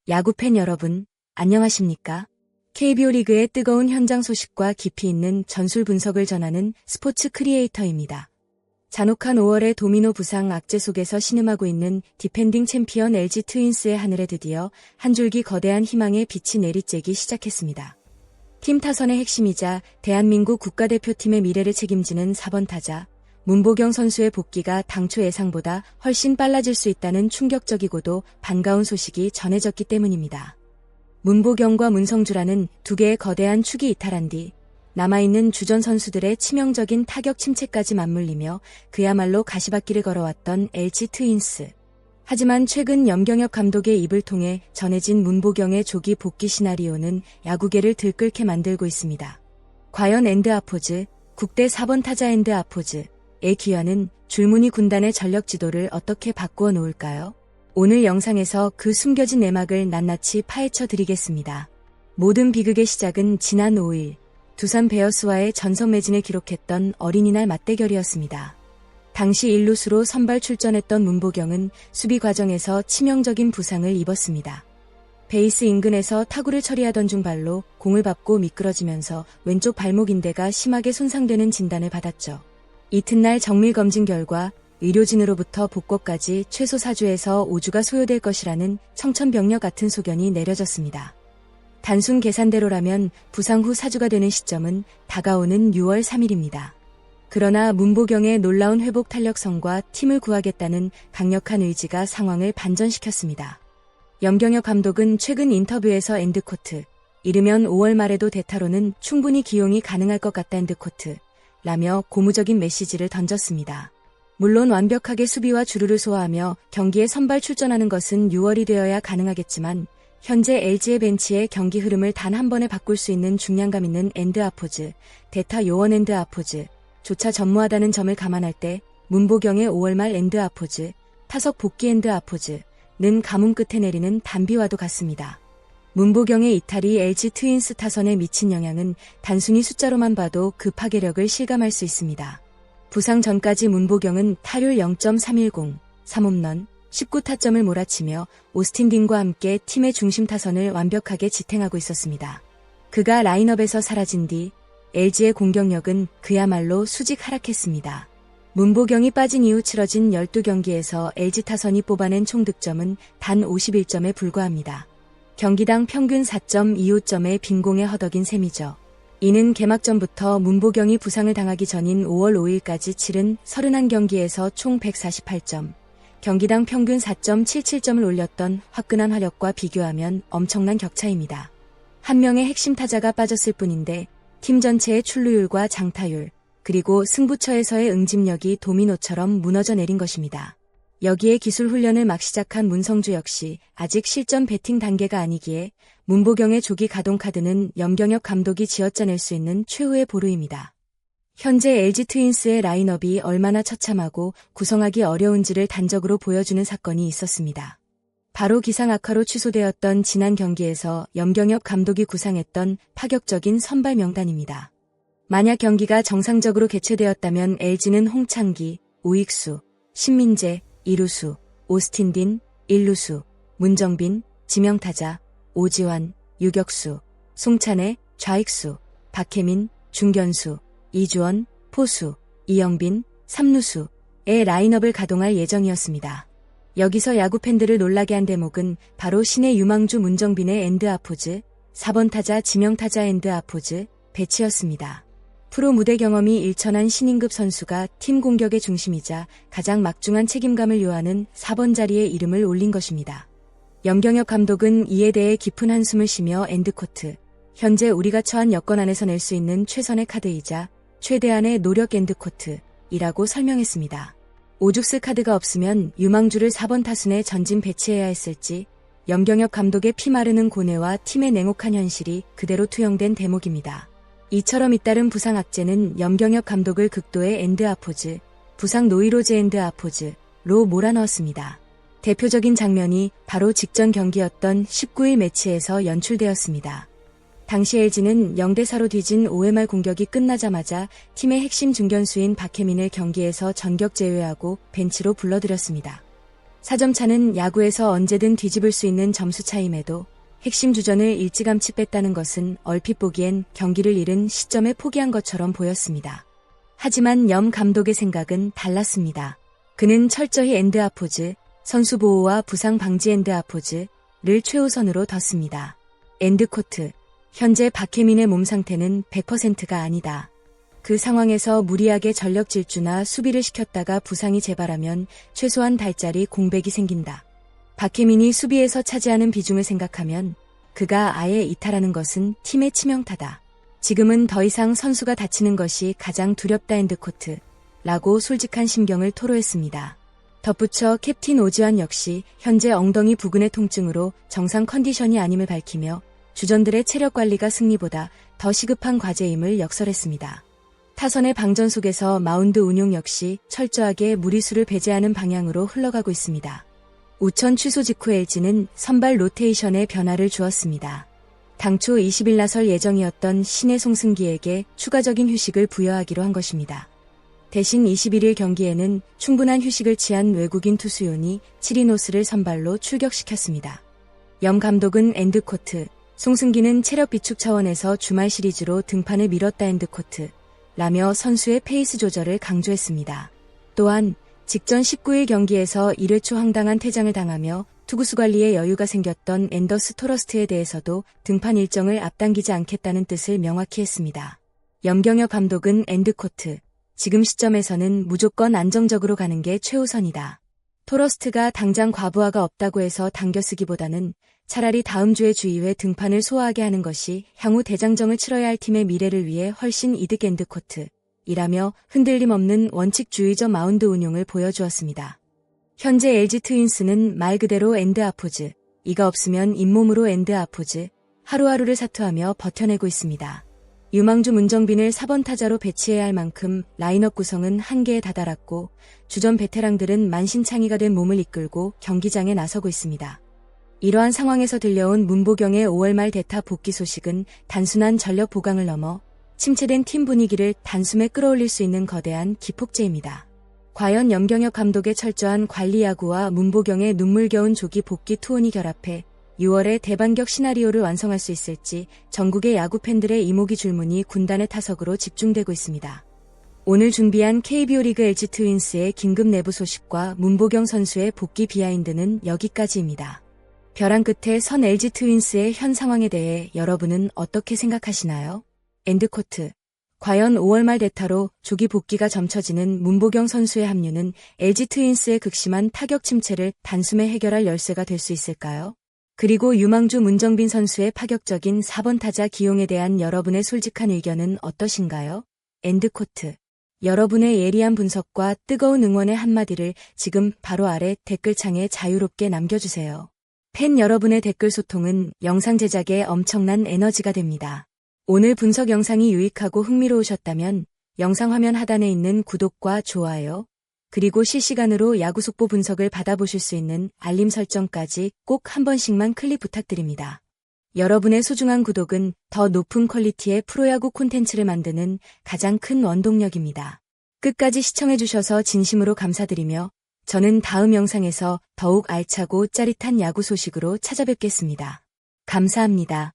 야구팬 여러분, 안녕하십니까? KBO 리그의 뜨거운 현장 소식과 깊이 있는 전술 분석을 전하는 스포츠 크리에이터입니다. 잔혹한 5월의 도미노 부상 악재 속에서 신음하고 있는 디펜딩 챔피언 LG 트윈스의 하늘에 드디어 한 줄기 거대한 희망의 빛이 내리쬐기 시작했습니다. 팀 타선의 핵심이자 대한민국 국가대표팀의 미래를 책임지는 4번 타자 문보경 선수의 복귀가 당초 예상보다 훨씬 빨라질 수 있다는 충격적이고도 반가운 소식이 전해졌기 때문입니다. 문보경과 문성주라는 두 개의 거대한 축이 이탈한 뒤 남아있는 주전 선수들의 치명적인 타격 침체까지 맞물리며 그야말로 가시밭길을 걸어왔던 LG 트윈스. 하지만 최근 염경엽 감독의 입을 통해 전해진 문보경의 조기 복귀 시나리오는 야구계를 들끓게 만들고 있습니다. 과연 앤드 아포즈, 국대 4번 타자 앤드 아포즈의 귀환은 줄무늬 군단의 전력 지도를 어떻게 바꾸어 놓을까요? 오늘 영상에서 그 숨겨진 내막을 낱낱이 파헤쳐 드리겠습니다. 모든 비극의 시작은 지난 5일 두산 베어스와의 전성 매진을 기록했던 어린이날 맞대결이었습니다. 당시 1루수로 선발 출전했던 문보경은 수비 과정에서 치명적인 부상을 입었습니다. 베이스 인근에서 타구를 처리하던 중 발로 공을 밟고 미끄러지면서 왼쪽 발목 인대가 심하게 손상되는 진단을 받았죠. 이튿날 정밀 검진 결과 의료진으로부터 복구까지 최소 4주에서 5주가 소요될 것이라는 청천벽력 같은 소견이 내려졌습니다. 단순 계산대로라면 부상 후 4주가 되는 시점은 다가오는 6월 3일입니다. 그러나 문보경의 놀라운 회복 탄력성과 팀을 구하겠다는 강력한 의지가 상황을 반전시켰습니다. 염경엽 감독은 최근 인터뷰에서 엔드코트, 이르면 5월 말에도 대타로는 충분히 기용이 가능할 것 같다 엔드코트, 라며 고무적인 메시지를 던졌습니다. 물론 완벽하게 수비와 주루를 소화하며 경기에 선발 출전하는 것은 6월이 되어야 가능하겠지만 현재 LG의 벤치의 경기 흐름을 단 한 번에 바꿀 수 있는 중량감 있는 앤드 아포즈, 대타 요원 앤드 아포즈 조차 전무하다는 점을 감안할 때 문보경의 5월 말 앤드 아포즈, 타석 복귀 앤드 아포즈는 가뭄 끝에 내리는 단비와도 같습니다. 문보경의 이탈이 LG 트윈스 타선에 미친 영향은 단순히 숫자로만 봐도 그 파괴력을 실감할 수 있습니다. 부상 전까지 문보경은 타율 0.310, 3홈런, 19타점을 몰아치며 오스틴 딘과 함께 팀의 중심 타선을 완벽하게 지탱하고 있었습니다. 그가 라인업에서 사라진 뒤 LG의 공격력은 그야말로 수직 하락했습니다. 문보경이 빠진 이후 치러진 12경기에서 LG 타선이 뽑아낸 총 득점은 단 51점에 불과합니다. 경기당 평균 4.25점의 빈공에 허덕인 셈이죠. 이는 개막전부터 문보경이 부상을 당하기 전인 5월 5일까지 치른 31경기에서 총 148점, 경기당 평균 4.77점을 올렸던 화끈한 화력과 비교하면 엄청난 격차입니다. 한 명의 핵심 타자가 빠졌을 뿐인데 팀 전체의 출루율과 장타율, 그리고 승부처에서의 응집력이 도미노처럼 무너져 내린 것입니다. 여기에 기술 훈련을 막 시작한 문성주 역시 아직 실전 배팅 단계가 아니기에 문보경의 조기 가동 카드는 염경엽 감독이 쥐어짜낼 수 있는 최후의 보루입니다. 현재 LG 트윈스의 라인업이 얼마나 처참하고 구성하기 어려운지를 단적으로 보여주는 사건이 있었습니다. 바로 기상 악화로 취소되었던 지난 경기에서 염경엽 감독이 구상했던 파격적인 선발 명단입니다. 만약 경기가 정상적으로 개최되었다면 LG는 홍창기, 우익수, 신민재, 2루수, 오스틴 딘, 1루수, 문정빈, 지명타자, 오지환, 유격수, 송찬혜, 좌익수, 박혜민, 중견수, 이주원, 포수, 이영빈, 3루수의 라인업을 가동할 예정이었습니다. 여기서 야구팬들을 놀라게 한 대목은 바로 신의 유망주 문정빈의 앤드 아포즈, 4번 타자 지명타자 앤드 아포즈 배치였습니다. 프로 무대 경험이 일천한 신인급 선수가 팀 공격의 중심이자 가장 막중한 책임감을 요하는 4번 자리에 이름을 올린 것입니다. 염경엽 감독은 이에 대해 깊은 한숨을 쉬며 엔드코트, 현재 우리가 처한 여건 안에서 낼 수 있는 최선의 카드이자 최대한의 노력 엔드코트이라고 설명했습니다. 오죽스 카드가 없으면 유망주를 4번 타순에 전진 배치해야 했을지 염경엽 감독의 피마르는 고뇌와 팀의 냉혹한 현실이 그대로 투영된 대목입니다. 이처럼 잇따른 부상 악재는 염경엽 감독을 극도의 앤드 아포즈, 부상 노이로즈 앤드 아포즈로 몰아넣었습니다. 대표적인 장면이 바로 직전 경기였던 19일 매치에서 연출되었습니다. 당시 LG는 0대4로 뒤진 5회 말 공격이 끝나자마자 팀의 핵심 중견수인 박혜민을 경기에서 전격 제외하고 벤치로 불러들였습니다. 4점 차는 야구에서 언제든 뒤집을 수 있는 점수 차임에도 핵심 주전을 일찌감치 뺐다는 것은 얼핏 보기엔 경기를 잃은 시점에 포기한 것처럼 보였습니다. 하지만 염 감독의 생각은 달랐습니다. 그는 철저히 엔드아포즈, 선수 보호와 부상 방지 엔드아포즈를 최우선으로 뒀습니다. 엔드코트, 현재 박혜민의 몸 상태는 100%가 아니다. 그 상황에서 무리하게 전력 질주나 수비를 시켰다가 부상이 재발하면 최소한 달짜리 공백이 생긴다. 박혜민이 수비에서 차지하는 비중을 생각하면 그가 아예 이탈하는 것은 팀의 치명타다. 지금은 더 이상 선수가 다치는 것이 가장 두렵다 엔드코트 라고 솔직한 심경을 토로했습니다. 덧붙여 캡틴 오지환 역시 현재 엉덩이 부근의 통증으로 정상 컨디션이 아님을 밝히며 주전들의 체력 관리가 승리보다 더 시급한 과제임을 역설했습니다. 타선의 방전 속에서 마운드 운용 역시 철저하게 무리수를 배제하는 방향으로 흘러가고 있습니다. 우천 취소 직후 LG는 선발 로테이션에 변화를 주었습니다. 당초 20일 나설 예정이었던 신의 송승기에게 추가적인 휴식을 부여하기로 한 것입니다. 대신 21일 경기에는 충분한 휴식을 취한 외국인 투수윤이 치리노스를 선발로 출격시켰습니다. 염 감독은 엔드코트, 송승기는 체력 비축 차원에서 주말 시리즈로 등판을 미뤘다 엔드코트 라며 선수의 페이스 조절을 강조했습니다. 또한 직전 19일 경기에서 1회 초 황당한 퇴장을 당하며 투구수 관리에 여유가 생겼던 앤더스 토러스트에 대해서도 등판 일정을 앞당기지 않겠다는 뜻을 명확히 했습니다. 염경엽 감독은 엔드코트, 지금 시점에서는 무조건 안정적으로 가는 게 최우선이다. 토러스트가 당장 과부하가 없다고 해서 당겨 쓰기보다는 차라리 다음 주에 주2회 등판을 소화하게 하는 것이 향후 대장정을 치러야 할 팀의 미래를 위해 훨씬 이득 엔드코트 이라며 흔들림 없는 원칙주의적 마운드 운용을 보여주었습니다. 현재 LG 트윈스는 말 그대로 엔드아포즈, 이가 없으면 잇몸으로 엔드아포즈, 하루하루를 사투하며 버텨내고 있습니다. 유망주 문정빈을 4번 타자로 배치해야 할 만큼 라인업 구성은 한계에 다다랐고 주전 베테랑들은 만신창이가 된 몸을 이끌고 경기장에 나서고 있습니다. 이러한 상황에서 들려온 문보경의 5월 말 대타 복귀 소식은 단순한 전력 보강을 넘어 침체된 팀 분위기를 단숨에 끌어올릴 수 있는 거대한 기폭제입니다. 과연 염경엽 감독의 철저한 관리 야구와 문보경의 눈물겨운 조기 복귀 투혼이 결합해 6월에 대반격 시나리오를 완성할 수 있을지 전국의 야구 팬들의 이목이 줄무늬 군단의 타석으로 집중되고 있습니다. 오늘 준비한 KBO 리그 LG 트윈스의 긴급 내부 소식과 문보경 선수의 복귀 비하인드는 여기까지입니다. 벼랑 끝에 선 LG 트윈스의 현 상황에 대해 여러분은 어떻게 생각하시나요? 엔드코트, 과연 5월 말 대타로 조기 복귀가 점쳐지는 문보경 선수의 합류는 LG 트윈스의 극심한 타격 침체를 단숨에 해결할 열쇠가 될 수 있을까요? 그리고 유망주 문정빈 선수의 파격적인 4번 타자 기용에 대한 여러분의 솔직한 의견은 어떠신가요? 엔드코트, 여러분의 예리한 분석과 뜨거운 응원의 한마디를 지금 바로 아래 댓글창에 자유롭게 남겨주세요. 팬 여러분의 댓글 소통은 영상 제작에 엄청난 에너지가 됩니다. 오늘 분석 영상이 유익하고 흥미로우셨다면 영상 화면 하단에 있는 구독과 좋아요, 그리고 실시간으로 야구 속보 분석을 받아보실 수 있는 알림 설정까지 꼭 한 번씩만 클릭 부탁드립니다. 여러분의 소중한 구독은 더 높은 퀄리티의 프로야구 콘텐츠를 만드는 가장 큰 원동력입니다. 끝까지 시청해주셔서 진심으로 감사드리며 저는 다음 영상에서 더욱 알차고 짜릿한 야구 소식으로 찾아뵙겠습니다. 감사합니다.